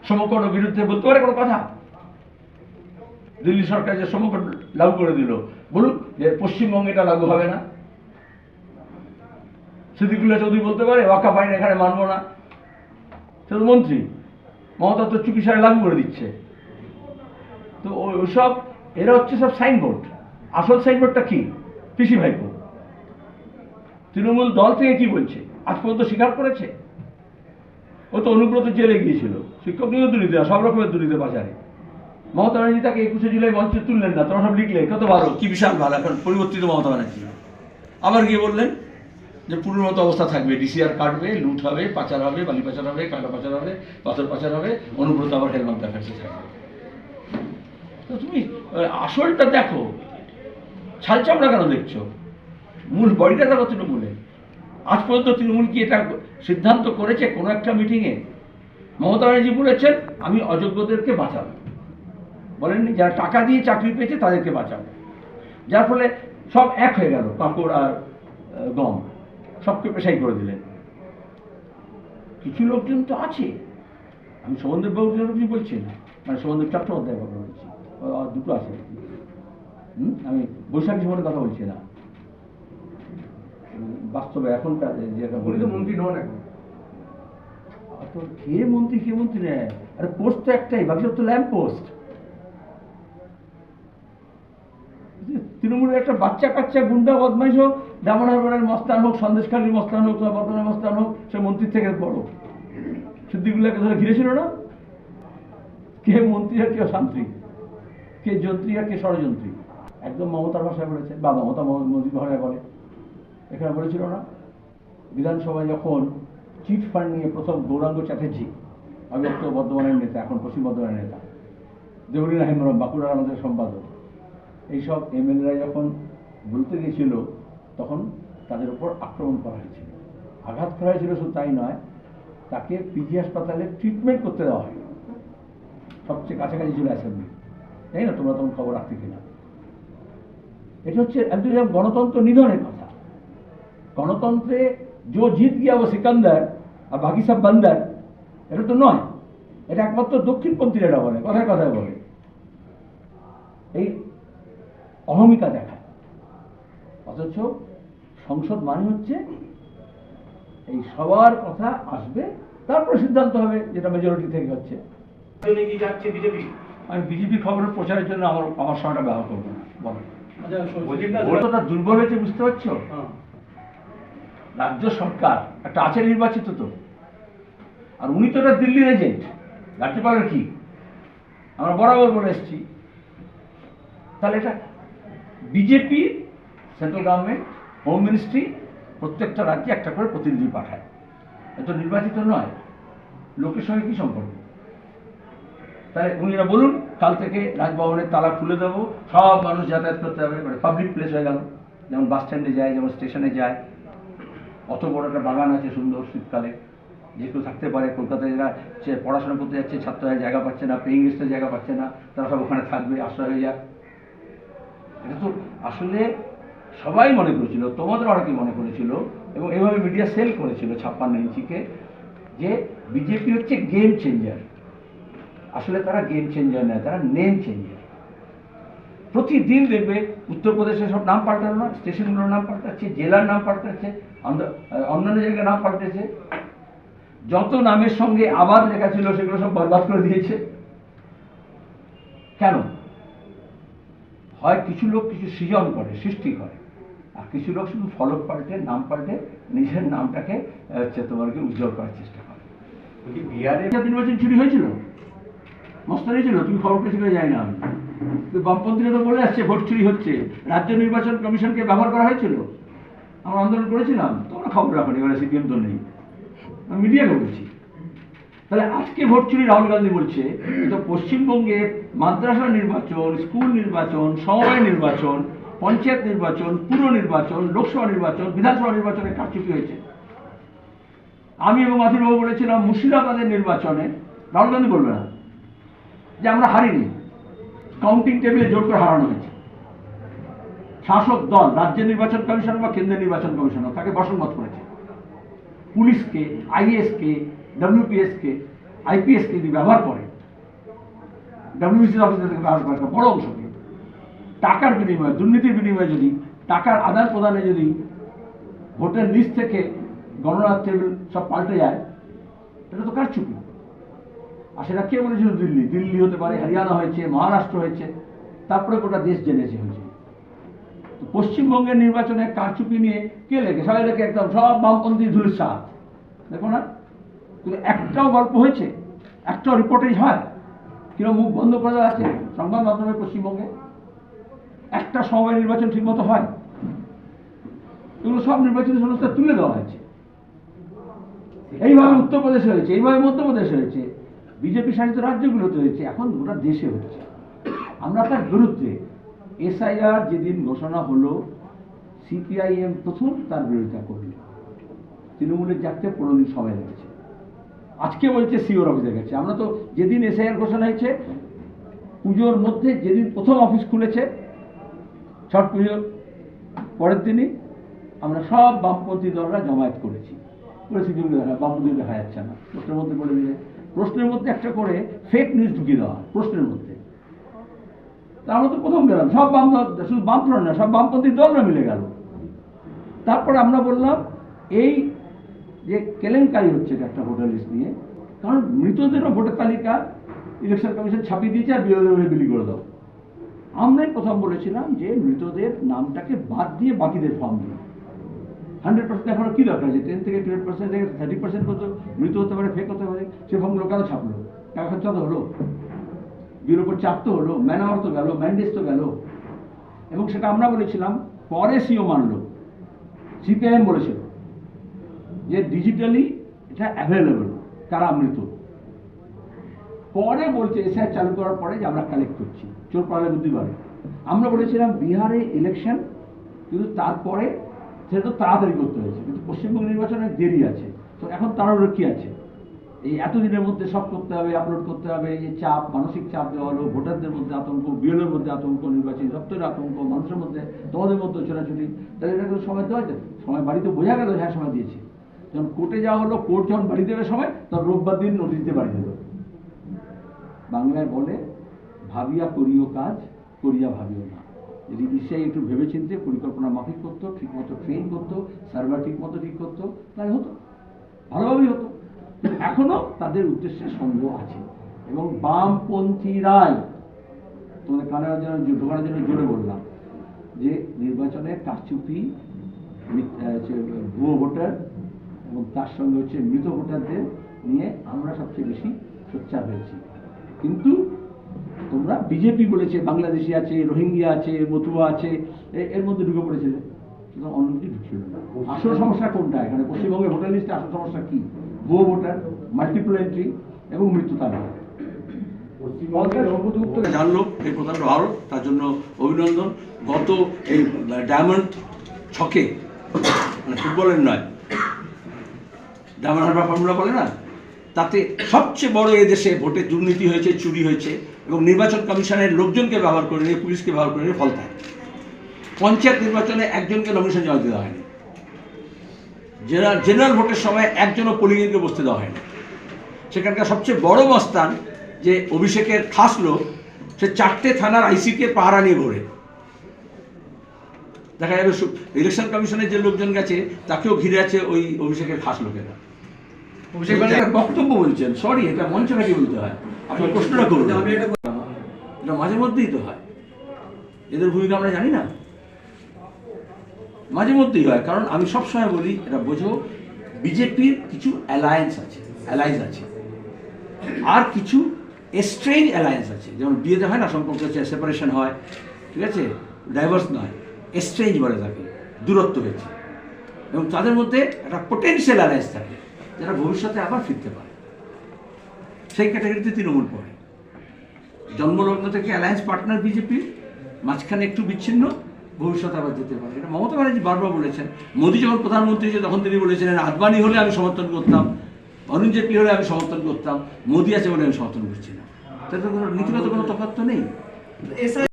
সমকর বিরুদ্ধে বলতে পারে কোনো কথা? দিল্লি সরকার যে সমকর লাগু করে দিল, বলুক যে পশ্চিমবঙ্গে এটা লাগু হবে না। সিদ্দিকুল্লাহ চৌধুরী বলতে পারে ওয়াকাফ আইন এখানে মানবো না, সে তো মন্ত্রী। মমতা তো চুপি সারে লাগু করে দিচ্ছে। তো ওইসব এরা হচ্ছে সব সাইনবোর্ড। আসল সাইনবোর্ডটা কি? পিসি ভাইপো। তৃণমূল দল থেকে কি বলছে আজ পর্যন্ত স্বীকার করেছে? ও তো অনুব্রত জেলে গিয়েছিল, শিক্ষক নিয়েও দুর্নীতি, সব রকমের দুর্নীতি বাজারে। মমতা ব্যানার্জি তাকে 21শে জুলাই মঞ্চে তুললেন না, তোমরা সব লিখলে কত ভালো, কি বিশাল ভালো, এখন পরিবর্তিত মমতা ব্যানার্জি। আবার গিয়ে বললেন যে পুরোর মতো অবস্থা থাকবে, ডিসিআর কাটবে, লুট হবে, পাচার হবে, বালি পাচার হবে, কাঁটা পাচার হবে, পাথর পাচার হবে, অনুব্রত আবার হেলমেট দেখাচ্ছে থাকবে। তো তুমি আসলটা দেখো, ছাল চামড়া কেন দেখছো? মূল বডিটা দেখো তৃণমূলে। আজ পর্যন্ত তৃণমূল কি এটা সিদ্ধান্ত করেছে কোনো একটা মিটিংয়ে? মমতা ব্যানার্জি বলেছেন আমি অযোগ্যদেরকে বাঁচাবো, বলেননি যারা টাকা দিয়ে চাকরি পেয়েছে তাদেরকে বাঁচাবো। যার ফলে সব এক হয়ে গেল, কাঁকড় আর গম সবকে পেশাই করে দিলেন। কিছু লোকজন তো আছে, আমি শোভনদেব বাবুর কিছু বলছি না, মানে শোভনদেব চট্টোপাধ্যায়ের কথা বলছি, দুটো আছে। আমি বৈশাখী সময়ের কথা বলছি না, বাস্তবে এখনকার যেটা বলি তো মন্ত্রী নন এখন। তো কে মন্ত্রী নেয়? আরে পোস্ট তো একটাই, বাকি সব তো ল্যাম্প পোস্ট। তৃণমূলের একটা বাচ্চা কাচ্চা গুন্ডা বদমাইশ হোক, দামনহারবারের মস্তান হোক, সন্দেশখালীর মস্তান হোক, বর্তমানের মস্তান হোক, সে মন্ত্রীর থেকে বড়। সিদ্দিকুল্লাহকে ধরে ঘিরেছিল না? কে মন্ত্রী আর কে শান্ত্রী, কে যন্ত্রী আর কে ষড়যন্ত্রী, একদম মমতার ভাষায় বলেছে, বা মমতা মোদীর ভাষায় বলে। এখানে বলেছিল না বিধানসভায় যখন চিট ফান্ড নিয়ে প্রথম গৌরাঙ্গ চ্যাটার্জি, অবিভক্ত বর্ধমানের নেতা, এখন পশ্চিম বর্ধমানের নেতা, দেবলীনা হেমব্রম বাঁকুড়ার আমাদের সম্পাদক, এইসব এমএলএরা যখন বলতে গিয়েছিল তখন তাদের উপর আক্রমণ করা হয়েছিল, আঘাত করা হয়েছিল। শুধু তাই নয়, তাকে পিজি হাসপাতালে ট্রিটমেন্ট করতে দেওয়া হয়। সবচেয়ে কাছাকাছি ছিল অ্যাসেম্বলি, তাই না? তোমরা তখন খবর রাখতে কিনা? এটা হচ্ছে একদম গণতন্ত্র নিধনের কথা। গণতন্ত্রে जो जीत गया वो सिकंदर আর বাকি সব বান্দার, এটা তো নয়। এটা একমাত্র দক্ষিণপন্থীরা এটা বলে, কথায় কথায় বলে, এই অহমিকা দেখায়। অথচ সংসদ মানে হচ্ছে এই সবার কথা আসবে, তারপরে সিদ্ধান্ত হবে যেটা মেজরিটি থেকে হচ্ছে। আমি বিজেপি খবরের প্রচারের জন্য আমার সময়টা ব্যবহার করবো না। বলো দুর্বল হয়েছে, বুঝতে পারছো? রাজ্য সরকার একটা আছে নির্বাচিত তো, আর উনি তো একটা দিল্লির এজেন্ট। রাজ্যপালের কি আমরা বরাবর বলে এসেছি। তাহলে এটা BJP central government, home ministry প্রত্যেকটা রাজ্যে একটা করে প্রতিনিধি পাঠায়, এত নির্বাচিত নয়। লোকের সঙ্গে কি সম্পর্ক? তাই উনিরা বলুন কাল থেকে রাজভবনের তালা খুলে দেবো, সব মানুষ যাতায়াত করতে হবে, মানে পাবলিক প্লেস হয়ে গেল, যেমন বাস স্ট্যান্ডে যায়, যেমন স্টেশনে যায়। অত বড় একটা বাগান আছে সুন্দর, শীতকালে যে কেউ থাকতে পারে। কলকাতায় যারা পড়াশোনা করতে যাচ্ছে, ছাত্ররা জায়গা পাচ্ছে না, পেইং গেস্টের জায়গা পাচ্ছে না, তারা সব ওখানে থাকবে, আশ্রয় হয়ে যাক। এটা তো আসলে সবাই মনে করেছিল, তোমাদের অনেকে মনে করেছিল, এবং এইভাবে মিডিয়া সেল করেছিল 56 ইঞ্চিকে, যে বিজেপি হচ্ছে গেম চেঞ্জার। আসলে তারা গেম চেঞ্জার নয়, তারা নেম চেঞ্জার। প্রতিদিন দেখবে উত্তরপ্রদেশে সব নাম পাল্টানো না, স্টেশনগুলোর নাম পাল্টাচ্ছে, জেলার নাম পাল্টাচ্ছে, অন্যান্য জায়গায় নাম পাল্টেছে। যত নামের সঙ্গে আবার লেখা ছিল সেগুলো সব বরবাদ করে দিয়েছে। কেন? হয় কিছু লোক কিছু সৃজন করে, সৃষ্টি করে, আর কিছু লোক শুধু ফলক পাল্টে, নাম পাল্টে নিজের নামটাকে তোমাকে উজ্জ্বল করার চেষ্টা করে। বিহারে নির্বাচন চুরি হয়েছিল, মস্তানি ছিল, তুমি খবর পেয়েছি করে যাই না আমি। বামপন্থীরা তো বলে আসছে ভোট চুরি হচ্ছে, রাজ্য নির্বাচন কমিশনকে ব্যবহার করা হয়েছিল, আমরা আন্দোলন করেছিলাম, তোমরা খবর রাখো, এবারে সিপিএম তো নেই, আমি মিডিয়াকে বলছি। তাহলে আজকে ভোট চুরি রাহুল গান্ধী বলছে, তো পশ্চিমবঙ্গে মাদ্রাসা নির্বাচন, স্কুল নির্বাচন, সমবায় নির্বাচন, পঞ্চায়েত নির্বাচন, পুর নির্বাচন, লোকসভা নির্বাচন, বিধানসভা নির্বাচনে কারচুপি হয়েছে। আমি এবং আদিবাবু বলেছিলাম মুর্শিদাবাদের নির্বাচনে রাহুল গান্ধী বলবে না যে আমরা হারিনি, কাউন্টিং টেবিলে জোর করে হারানো হয়েছে। শাসক দল, রাজ্য নির্বাচন কমিশন বা কেন্দ্রীয় নির্বাচন কমিশন তাকে বসংগত করেছে, পুলিশকে, আইএসকে, ডব্লিউপিএসকে, আইপিএসকে যদি ব্যবহার করে, ডব্লিউবিসির অফিসার থেকে ব্যবহার করে একটা বড় অংশকে টাকার বিনিময়ে, দুর্নীতির বিনিময়ে, যদি টাকার আদান প্রদানে যদি ভোটের লিস্ট থেকে গণনার টেবিল সব পাল্টে যায়, এটা তো কারচুপি। আর সেটা কে বলেছিল? দিল্লি হতে পারে, হরিয়ানা হয়েছে, মহারাষ্ট্র হয়েছে, তারপরে গোটা দেশ জেনেছে হয়েছে। তো পশ্চিমবঙ্গের নির্বাচনে কারচুপি নিয়ে কে লেখে? সবাই লেখে একদম সব বামপন্থী ধুলিস্বাদ। দেখো না, কিন্তু একটাও গল্প হয়েছে, একটাও রিপোর্টেজ হয়? কিরকম মুখ বন্ধ করা আছে সংবাদ মাধ্যমে পশ্চিমবঙ্গে? একটা সময় নির্বাচন ঠিক মতো হয়? এগুলো সব নির্বাচিত সংস্থা তুলে দেওয়া হয়েছে। এইভাবে উত্তরপ্রদেশে হয়েছে, এইভাবে মধ্যপ্রদেশে হয়েছে, বিজেপি শাসিত রাজ্যগুলোতে হয়েছে, এখন গোটা দেশে হচ্ছে। আমরা তার বিরুদ্ধে। এসআইআর যেদিন ঘোষণা হলো, সিপিআইএম প্রথম তার বিরোধিতা করল। তৃণমূলের জাগতে 15 দিন সময় লেগেছে। আজকে বলছে সিওর অফিসে গেছে। আমরা তো যেদিন এসআইআর ঘোষণা হয়েছে, পুজোর মধ্যে যেদিন প্রথম অফিস খুলেছে, ছট পুজোর পরের দিনই আমরা সব বামপন্থী দলরা জমায়েত করেছি। কিন্তু বামপন্থী দেখা যাচ্ছে না, প্রশ্নের মধ্যে বলে দিলে, প্রশ্নের মধ্যে একটা করে ফেক নিউজ ঢুকিয়ে দেওয়া প্রশ্নের মধ্যে। তা আমরা তো প্রথম গেলাম, সব বাম, শুধু বামফ্রন্ট না, সব বামপন্থী দলরা মিলে গেল। তারপরে আমরা বললাম এই যে কেলেঙ্কারি হচ্ছে একটা ভোটার লিস্ট নিয়ে, কারণ মৃতদেরও ভোটার তালিকা ইলেকশন কমিশন ছাপিয়ে দিয়েছে আর বিরোধীরা বিলি করে দাও। আমরাই প্রথম বলেছিলাম যে মৃতদের নামটাকে বাদ দিয়ে বাকিদের ফর্ম দিন। 100% এখন কি দরকার আছে? 10 থেকে 12% থেকে 30% কত মৃত হতে পারে, ফেক হতে পারে, সে ফর্মগুলো কেন ছাপলো? টাকা খরচা তো হলো, বিয়ের উপর চাপ তো হলো, ম্যানআওয়ার তো গেল, ম্যান্ডেজ তো গেল। এবং সেটা আমরা বলেছিলাম, পরে সিও মানল। সিপিআইএম বলেছিল যে ডিজিটালি এটা অ্যাভেলেবল কারা মৃত। পরে বলছে এসআইআর চালু করার পরে যে আমরা কালেক্ট করছি, চোর পালে বুদ্ধি বাড়ে। আমরা বলেছিলাম বিহারে ইলেকশন, কিন্তু তারপরে সেটা তো তাড়াতাড়ি করতে হয়েছে, কিন্তু পশ্চিমবঙ্গ নির্বাচনে দেরি আছে। তো এখন তাড়াহুড়ো কি আছে? এই এতদিনের মধ্যে সব করতে হবে, আপলোড করতে হবে, এই চাপ, মানসিক চাপ দেওয়া হলো, ভোটারদের মধ্যে আতঙ্ক, বিএলওর মধ্যে আতঙ্ক, নির্বাচনী দপ্তরের আতঙ্ক, মানুষের মধ্যে, তোমাদের মধ্যে ছোটাছুটি। তাহলে এটা কোনো সময় দেওয়া যায়? সময় বাড়িতে বোঝা গেল, হ্যাঁ সময় দিয়েছে। যখন কোর্টে যাওয়া হলো, কোর্ট যখন বাড়ি দেবে সময়, তখন রোববার দিন নোটিশ দিয়ে বাড়ি দেবে। বাংলায় বলে, ভাবিয়া করিও কাজ, করিয়া ভাবিও না। যদি ইসিআই একটু ভেবেচিন্তে পরিকল্পনা মাফিক করতো, ঠিকমতো ট্রেন করতো, সার্ভার ঠিক মতো ঠিক করতো, তাই হতো, ভালোভাবেই হতো। এখনো তাদের উদ্দেশ্যে সন্দেহ আছে, এবং বামপন্থীরাই, তোমাদের কানের জন্য ঢোকানোর জন্য জোরে বললাম যে নির্বাচনে কারচুপি, ভুয়ো ভোটার এবং তার সঙ্গে হচ্ছে মৃত ভোটারদের নিয়ে আমরা সবচেয়ে বেশি সোচ্চার হয়েছি। কিন্তু তোমরা বিজেপি বলেছে, বাংলাদেশি আছে, রোহিঙ্গিয়া আছে, মতুয়া আছে, এর মধ্যে ঢুকে পড়েছিলে, সুতরাং অন্য কিছু ঢুকছিল না। আসল সমস্যা কোনটা এখানে? পশ্চিমবঙ্গের ভোটার লিস্টে আসল সমস্যা কি? ভুয়ো ভোটার, মাল্টিপল এন্ট্রি এবং মৃত্যু তালিকা। উত্তরে জানলো এই প্রধান ভারত, তার জন্য অভিনন্দন। গত এই ডায়মন্ড ছকে, মানে ফুটবলের নয়, ডায়মন্ড হারবার ফর্মুলা বলে না, তাতে সবচেয়ে বড় এদেশে ভোটে দুর্নীতি হয়েছে, চুরি হয়েছে, এবং নির্বাচন কমিশনের লোকজনকে ব্যবহার করে নিয়ে, পুলিশকে ব্যবহার করে নিয়ে ফলতায়। পঞ্চায়েত নির্বাচনে একজনকে নমিনেশন জমা দেওয়া হয়নি, জেনারেল ভোটের সময় একজনও পোলিং এজেন্টকে বসতে দেওয়া হয়নি। সেখানকার সবচেয়ে বড় মস্তান যে অভিষেকের খাস লোক, সে 4টে থানার আইসিকে পাহারা নিয়ে ঘোরে। দেখা যাবে ইলেকশন কমিশনের যে লোকজন গেছে, তাকেও ঘিরে আছে ওই অভিষেকের খাস লোকেরা। অভিষেক বক্তব্য বলছেন, সরি, এটা মঞ্চ নাকি বলতে হয়? আপনার প্রশ্নটা করবেন, এটা মাঝে মধ্যেই তো হয়। এদের ভূমিকা আমরা জানি না, মাঝে মধ্যেই হয়। কারণ আমি সবসময় বলি, এটা বোঝো, বিজেপির কিছু অ্যালায়েন্স আছে, আর কিছু এস্ট্রেঞ্জ অ্যালায়েন্স আছে। যেমন বিয়েতে হয় না, সম্পর্ক হচ্ছে, সেপারেশন হয়, ঠিক আছে, ডাইভার্স নয়, এস্ট্রেঞ্জ বলে থাকে, দূরত্ব হয়েছে, এবং তাদের মধ্যে একটা পোটেন্সিয়াল অ্যালায়েন্স থাকে, যারা ভবিষ্যতে আবার ফিরতে পারে। সেই ক্যাটাগরিতে তৃণমূল পড়ে। জন্মলগ্ন থেকে অ্যালায়েন্স পার্টনার বিজেপির, মাঝখানে একটু বিচ্ছিন্ন, ভবিষ্যতে আবার যেতে পারে। এটা মমতা ব্যানার্জি বারবার বলেছেন। মোদী যখন প্রধানমন্ত্রী ছিল তখন তিনি বলেছিলেন, আদবানি হলে আমি সমর্থন করতাম, অরুণ জেটলি হলে আমি সমর্থন করতাম, মোদী আছে বলে আমি সমর্থন করছি না। তাতে কোনো নীতিগত কোনো তফাৎ তো নেই।